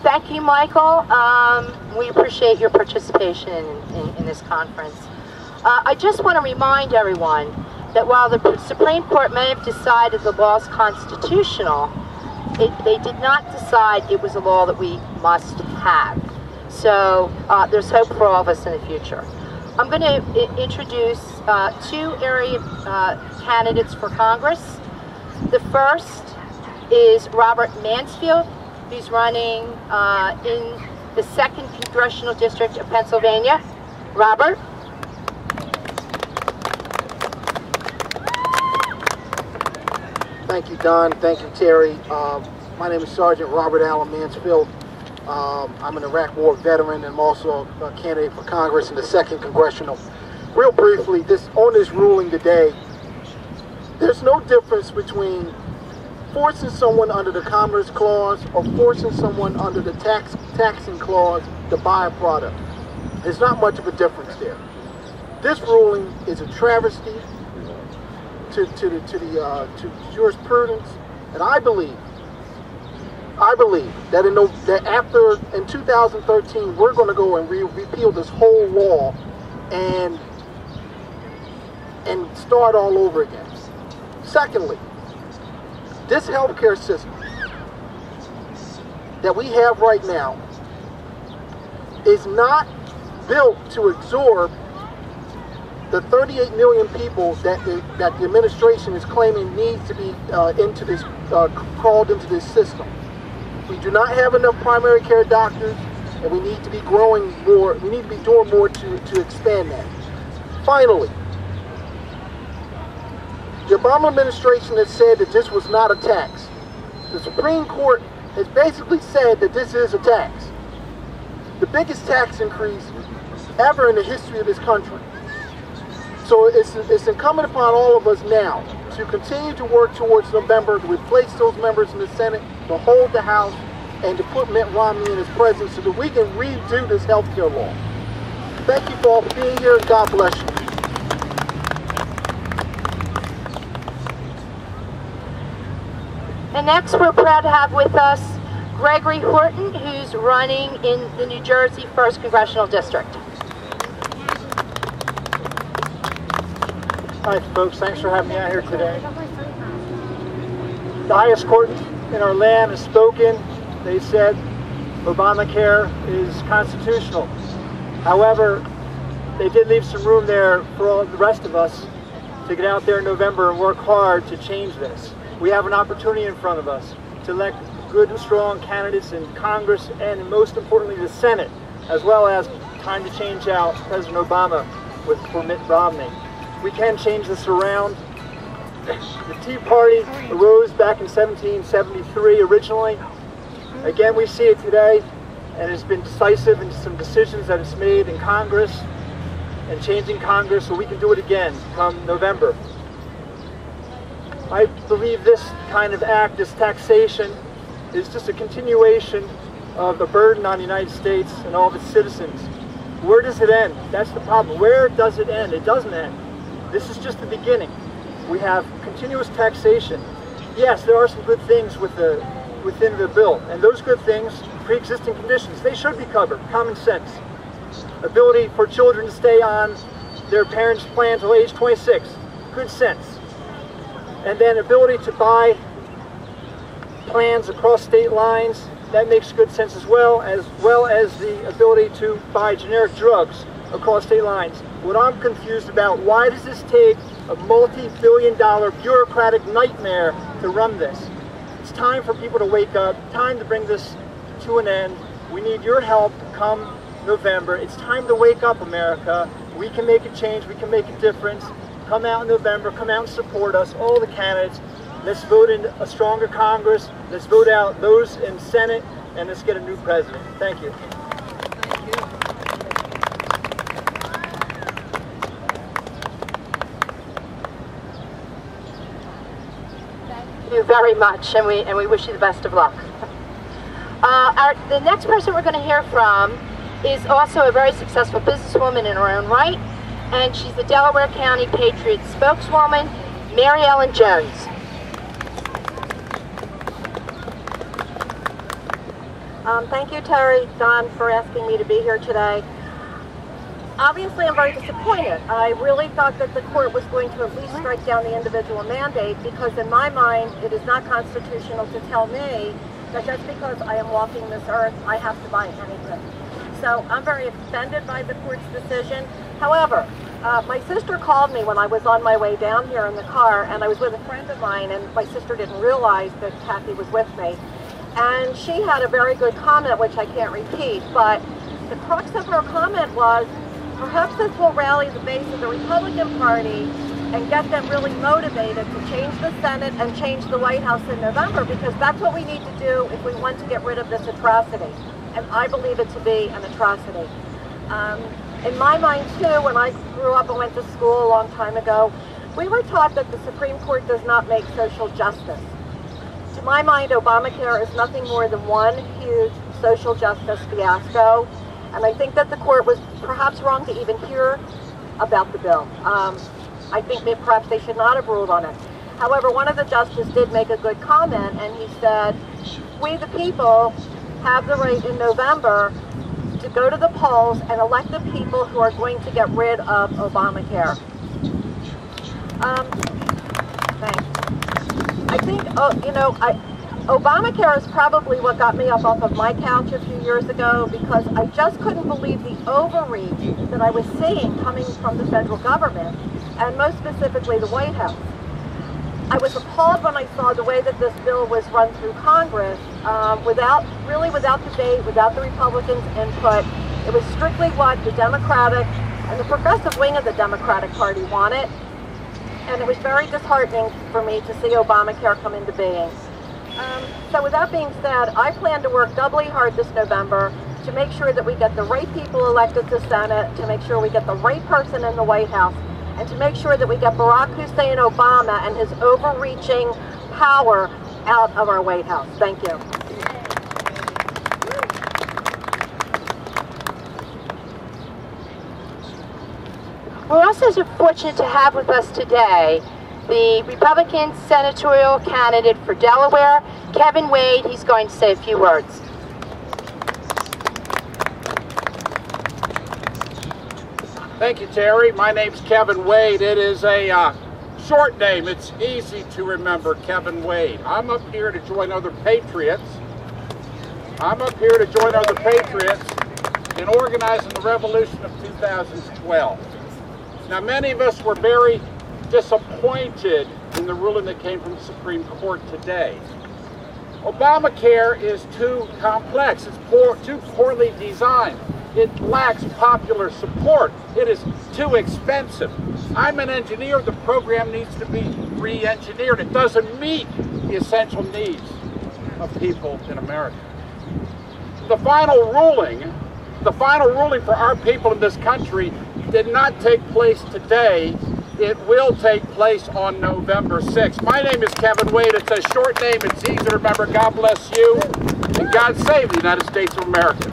Thank you, Michael. We appreciate your participation in this conference. I just want to remind everyone that while the Supreme Court may have decided the law is constitutional, they did not decide it was a law that we must have. So there's hope for all of us in the future. I'm going to introduce two area candidates for Congress. The first is Robert Mansfield, who's running in the 2nd Congressional District of Pennsylvania. Robert? Thank you, Don. Thank you, Terry. My name is Sergeant Robert Allen Mansfield. I'm an Iraq War veteran, and I'm also a candidate for Congress in the 2nd Congressional. Real briefly, on this ruling today, there's no difference between forcing someone under the Commerce Clause or forcing someone under the taxing clause to buy a product. There's not much of a difference there. This ruling is a travesty to jurisprudence, and I believe that in 2013 we're going to go and repeal this whole law and start all over again. Secondly, this healthcare system that we have right now is not built to absorb the 38 million people that the administration is claiming needs to be called into this system. We do not have enough primary care doctors, and we need to be growing more. We need to be doing more to expand that. Finally, the Obama administration has said that this was not a tax. The Supreme Court has basically said that this is a tax. The biggest tax increase ever in the history of this country. So it's incumbent upon all of us now to continue to work towards November, to replace those members in the Senate, to hold the House, and to put Mitt Romney in his presence so that we can redo this health care law. Thank you for all for being here, and God bless you. And next, we're proud to have with us Gregory Horton, who's running in the New Jersey 1st Congressional District. Hi, folks. Thanks for having me out here today. The highest court in our land has spoken. They said ObamaCare is constitutional. However, they did leave some room there for all the rest of us to get out there in November and work hard to change this. We have an opportunity in front of us to elect good, strong candidates in Congress and, most importantly, the Senate, as well as time to change out President Obama for Mitt Romney. We can change this around. The Tea Party arose back in 1773 originally. Again, we see it today, and it's been decisive in some decisions that it's made in Congress and changing Congress, so we can do it again come November. I believe this kind of act, this taxation, is just a continuation of the burden on the United States and all of its citizens. Where does it end? That's the problem. Where does it end? It doesn't end. This is just the beginning. We have continuous taxation. Yes, there are some good things within the bill, and those good things, pre-existing conditions, they should be covered. Common sense. Ability for children to stay on their parents' plan until age 26. Good sense. And then ability to buy plans across state lines, that makes good sense as well as the ability to buy generic drugs across state lines. What I'm confused about, why does this take a multi-billion-dollar bureaucratic nightmare to run this? It's time for people to wake up, time to bring this to an end. We need your help come November. It's time to wake up, America. We can make a change, we can make a difference. Come out in November, come out and support us, all the candidates. Let's vote in a stronger Congress, let's vote out those in Senate, and let's get a new president. Thank you. Thank you very much, and we wish you the best of luck. The next person we're going to hear from is also a very successful businesswoman in her own right, and she's the Delaware County Patriots spokeswoman, Mary Ellen Jones. Thank you, Terry, Don, for asking me to be here today. Obviously, I'm very disappointed. I really thought that the court was going to at least strike down the individual mandate, because in my mind, it is not constitutional to tell me that just because I am walking this earth, I have to buy anything. So I'm very offended by the court's decision. However, my sister called me when I was on my way down here in the car, and I was with a friend of mine, and my sister didn't realize that Kathy was with me. And she had a very good comment, which I can't repeat, but the crux of her comment was, perhaps this will rally the base of the Republican Party and get them really motivated to change the Senate and change the White House in November, because that's what we need to do if we want to get rid of this atrocity. And I believe it to be an atrocity. In my mind, too, when I grew up and went to school a long time ago, we were taught that the Supreme Court does not make social justice. To my mind, Obamacare is nothing more than one huge social justice fiasco, and I think that the court was perhaps wrong to even hear about the bill. I think that perhaps they should not have ruled on it. However, one of the justices did make a good comment, and he said, we the people have the right in November to go to the polls and elect the people who are going to get rid of Obamacare. Thanks. I think, Obamacare is probably what got me up off of my couch a few years ago, because I just couldn't believe the overreach that I was seeing coming from the federal government, and most specifically the White House. I was appalled when I saw the way that this bill was run through Congress, without debate, without the Republicans' input. It was strictly what the Democratic and the progressive wing of the Democratic Party wanted, and it was very disheartening for me to see Obamacare come into being. So with that being said, I plan to work doubly hard this November to make sure that we get the right people elected to Senate, to make sure we get the right person in the White House, and to make sure that we get Barack Hussein Obama and his overreaching power out of our White House. Thank you. We're also so fortunate to have with us today the Republican senatorial candidate for Delaware, Kevin Wade. He's going to say a few words. Thank you, Terry. My name's Kevin Wade. It is a short name. It's easy to remember, Kevin Wade. I'm up here to join other patriots. In organizing the revolution of 2012. Now, many of us were very disappointed in the ruling that came from the Supreme Court today. Obamacare is too complex. It's too poorly designed. It lacks popular support. It is too expensive. I'm an engineer. The program needs to be re-engineered. It doesn't meet the essential needs of people in America. The final ruling for our people in this country did not take place today. It will take place on November 6th. My name is Kevin Wade. It's a short name. It's easy to remember. God bless you, and God save the United States of America.